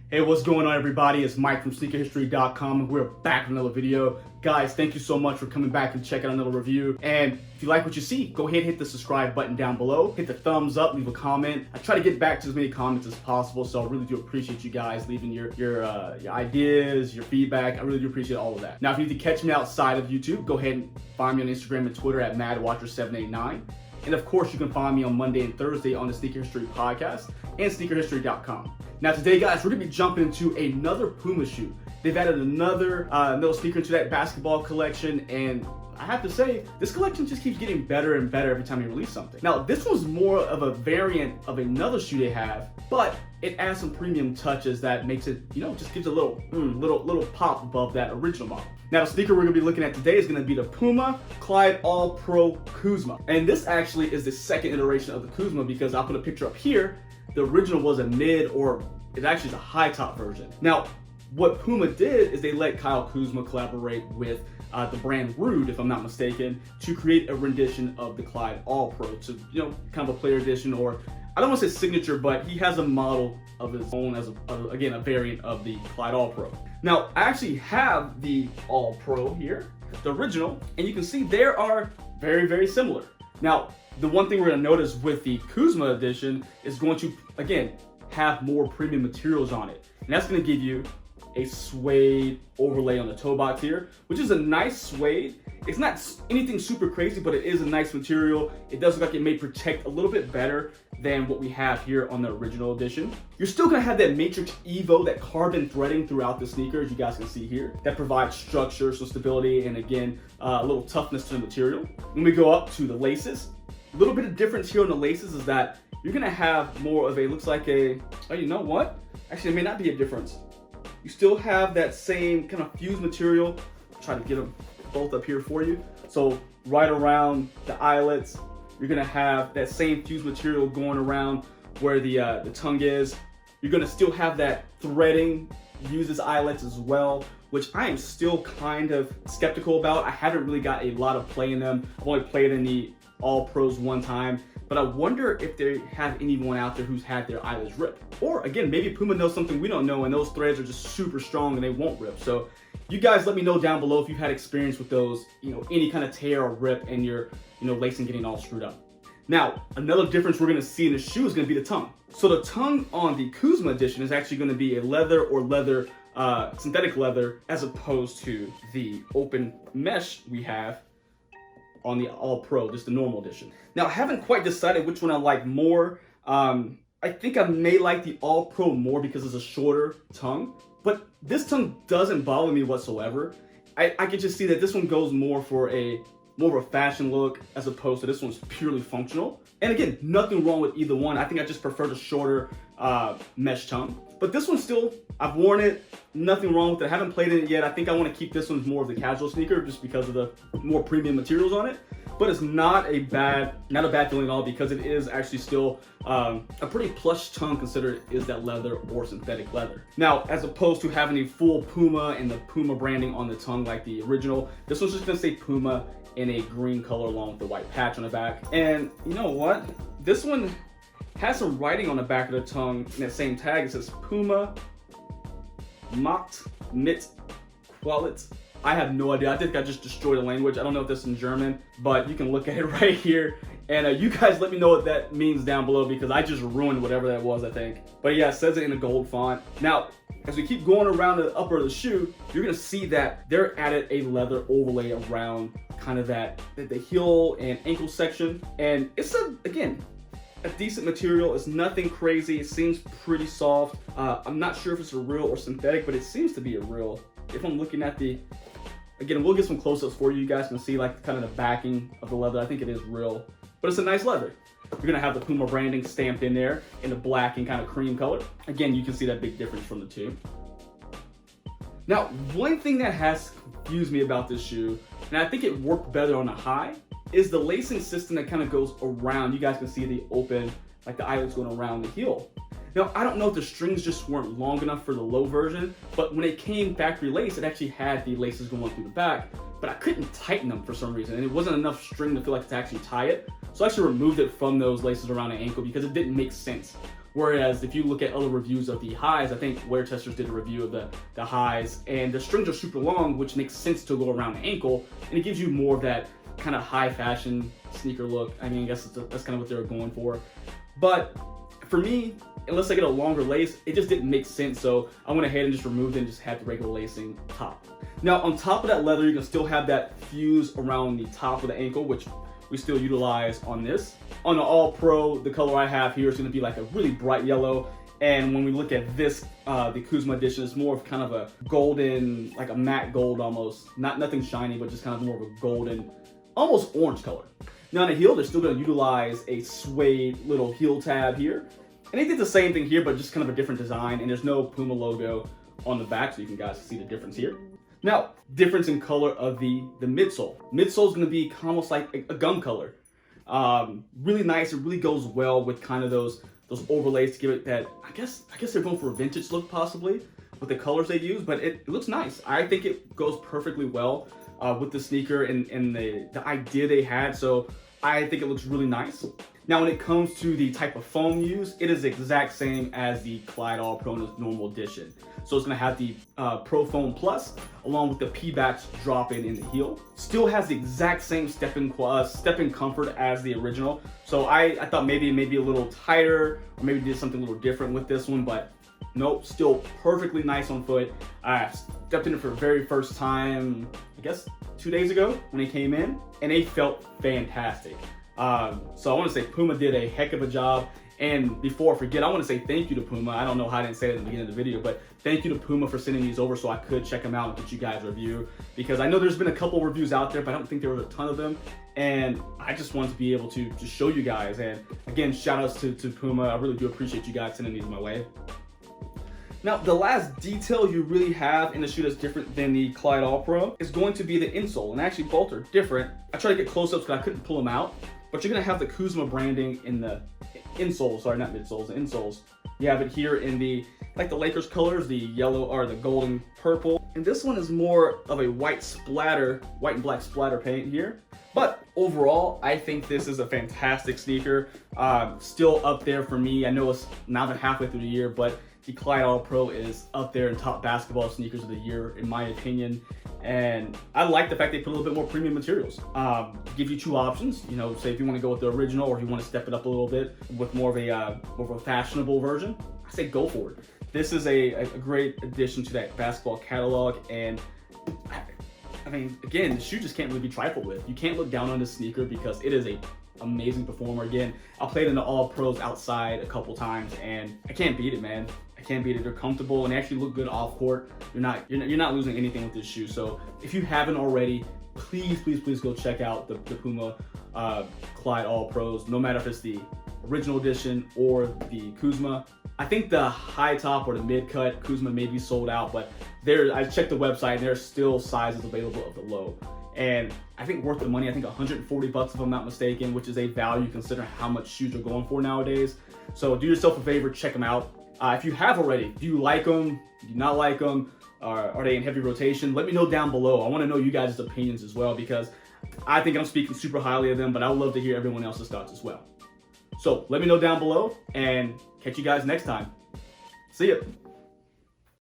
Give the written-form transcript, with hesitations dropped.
Hey, what's going on, everybody? It's Mike from sneakerhistory.com, and we're back with another video. Guys, thank you so much for coming back and checking out another review. And if you like what you see, go ahead and hit the subscribe button down below. Hit the thumbs up, leave a comment. I try to get back to as many comments as possible, so I really do appreciate you guys leaving your ideas, your feedback. I really do appreciate all of that. Now, if you need to catch me outside of YouTube, go ahead and find me on Instagram and Twitter at MadWatcher789. And of course, you can find me on Monday and Thursday on the Sneaker History Podcast and sneakerhistory.com. Now today, guys, we're gonna be jumping into another PUMA shoe. They've added another sneaker into that basketball collection, and I have to say, this collection just keeps getting better and better every time you release something. Now, this one's more of a variant of another shoe they have, but it adds some premium touches that makes it, just gives a little pop above that original model. Now, the sneaker we're gonna be looking at today is gonna be the PUMA Clyde All Pro Kuzma. And this actually is the second iteration of the Kuzma, because I'll put a picture up here. The original was a mid, or it actually is a high top version. Now, what PUMA did is they let Kyle Kuzma collaborate with the brand Rude, if I'm not mistaken, to create a rendition of the Clyde All Pro to, kind of a player edition, or I don't want to say signature, but he has a model of his own as again, a variant of the Clyde All Pro. Now, I actually have the All Pro here, the original, and you can see they are very, very similar. Now, the one thing we're going to notice with the Kuzma edition is going to, again, have more premium materials on it. And that's going to give you a suede overlay on the toe box here, which is a nice suede. It's not anything super crazy, but it is a nice material. It does look like it may protect a little bit better than what we have here on the original edition. You're still going to have that Matrix Evo, that carbon threading throughout the sneaker, as you guys can see here, that provides structure, some stability, and again, a little toughness to the material. When we go up to the laces, a little bit of difference here on the laces is that you're gonna have more of a, looks like a, oh, you know what? Actually, it may not be a difference. You still have that same kind of fused material. I'll try to get them both up here for you. So right around the eyelets, you're gonna have that same fused material going around where the tongue is. You're gonna still have that threading, uses eyelets as well, which I am still kind of skeptical about. I haven't really got a lot of play in them. I've only played in the All Pros one time, but I wonder if they have anyone out there who's had their eyelets rip. Or again, maybe PUMA knows something we don't know, and those threads are just super strong and they won't rip. So you guys let me know down below if you've had experience with those, any kind of tear or rip and your, lacing getting all screwed up. Now, another difference we're gonna see in the shoe is gonna be the tongue. So the tongue on the Kuzma edition is actually gonna be a leather or synthetic leather, as opposed to the open mesh we have on the All Pro, just the normal edition. Now, I haven't quite decided which one I like more. I think I may like the All Pro more because it's a shorter tongue, but this tongue doesn't bother me whatsoever. I can just see that this one goes more for more of a fashion look, as opposed to this one's purely functional. And again, nothing wrong with either one. I think I just prefer the shorter mesh tongue. But this one still, I've worn it, nothing wrong with it. I haven't played in it yet. I think I want to keep this one more of the casual sneaker just because of the more premium materials on it. But it's not a bad feeling at all, because it is actually still a pretty plush tongue, considered it is that leather or synthetic leather. Now, as opposed to having a full PUMA and the PUMA branding on the tongue like the original, this one's just gonna say PUMA in a green color along with the white patch on the back. And you know what? This one has some writing on the back of the tongue in that same tag. It says PUMA Macht mit Qualität. I have no idea. I think I just destroyed the language. I don't know if this is in German, but you can look at it right here. And you guys let me know what that means down below, because I just ruined whatever that was, I think. But yeah, it says it in a gold font. Now, as we keep going around the upper of the shoe, you're gonna see that they're added a leather overlay around kind of the heel and ankle section. And it's again, a decent material. It's nothing crazy. It seems pretty soft. I'm not sure if it's a real or synthetic, but it seems to be a real. If I'm looking at again, we'll get some close-ups for you. You guys can see like kind of the backing of the leather. I think it is real, but it's a nice leather. You're gonna have the PUMA branding stamped in there in the black and kind of cream color. Again, you can see that big difference from the two. Now, one thing that has confused me about this shoe, and I think it worked better on a high, is the lacing system that kind of goes around. You guys can see the open, like the eyelets going around the heel. Now, I don't know if the strings just weren't long enough for the low version, but when it came factory lace, it actually had the laces going through the back, but I couldn't tighten them for some reason, and it wasn't enough string to feel like to actually tie it. So I actually removed it from those laces around the ankle because it didn't make sense Whereas if you look at other reviews of the highs, I think Wear Testers did a review of the highs, and the strings are super long, which makes sense to go around the ankle, and it gives you more of that kind of high fashion sneaker look. I mean, I guess that's kind of what they were going for. But for me, unless I get a longer lace, it just didn't make sense. So I went ahead and just removed it and just had the regular lacing top. Now on top of that leather, you can still have that fuse around the top of the ankle, which we still utilize on this. On the All Pro, the color I have here is going to be like a really bright yellow. And when we look at this, the Kuzma edition, it's more of kind of a golden, like a matte gold almost. Nothing shiny, but just kind of more of a golden, almost orange color. Now on the heel, they're still going to utilize a suede little heel tab here. And they did the same thing here, but just kind of a different design. And there's no Puma logo on the back, so you can guys see the difference here. Now, difference in color of the midsole. Midsole is going to be almost like a gum color. Really nice. It really goes well with kind of those overlays to give it that, I guess they're going for a vintage look possibly with the colors they use, but it looks nice. I think it goes perfectly well with the sneaker and the idea they had. So I think it looks really nice. Now, when it comes to the type of foam used, it is the exact same as the Clyde All Pro in its normal edition. So it's going to have the Pro Foam Plus along with the P-Batch drop-in in the heel. Still has the exact same step-in comfort as the original. So I thought maybe a little tighter, or maybe did something a little different with this one, but nope, still perfectly nice on foot. I stepped in it for the very first time, I guess 2 days ago when they came in, and they felt fantastic. So I want to say Puma did a heck of a job. And before I forget, I want to say thank you to Puma. I don't know how I didn't say it at the beginning of the video, but thank you to Puma for sending these over so I could check them out and get you guys a review. Because I know there's been a couple reviews out there, but I don't think there was a ton of them. And I just wanted to be able to show you guys. And again, shout outs to Puma. I really do appreciate you guys sending these my way. Now, the last detail you really have in the shoe that's different than the Clyde All Pro is going to be the insole. And actually, both are different. I tried to get close-ups because I couldn't pull them out. But you're going to have the Kuzma branding in the insoles, sorry, not midsoles, the insoles. You have it here in the, like the Lakers colors, the yellow or the golden purple. And this one is more of a white and black splatter paint here. But overall, I think this is a fantastic sneaker. Still up there for me. I know it's not been halfway through the year, but the Clyde All Pro is up there in top basketball sneakers of the year, in my opinion. And I like the fact they put a little bit more premium materials. Give you two options, you know, say if you want to go with the original or if you want to step it up a little bit with more of a fashionable version, I say go for it. This is a great addition to that basketball catalog. And I mean, again, the shoe just can't really be trifled with. You can't look down on this sneaker because it is a amazing performer. Again, I played in the All Pros outside a couple times and I can't beat it, man. I can't beat it. They're comfortable and they actually look good off court. You're not losing anything with this shoe. So if you haven't already, please go check out the Puma Clyde All Pros, no matter if it's the original edition or the Kuzma. I think the high top or the mid cut Kuzma may be sold out, but I checked the website and there's still sizes available of the low. And I think worth the money. I think 140 bucks if I'm not mistaken, which is a value considering how much shoes are going for nowadays. So do yourself a favor, check them out. If you have already, do you like them? Do you not like them? Are they in heavy rotation? Let me know down below. I want to know you guys' opinions as well because I think I'm speaking super highly of them, but I would love to hear everyone else's thoughts as well. So let me know down below and catch you guys next time. See ya.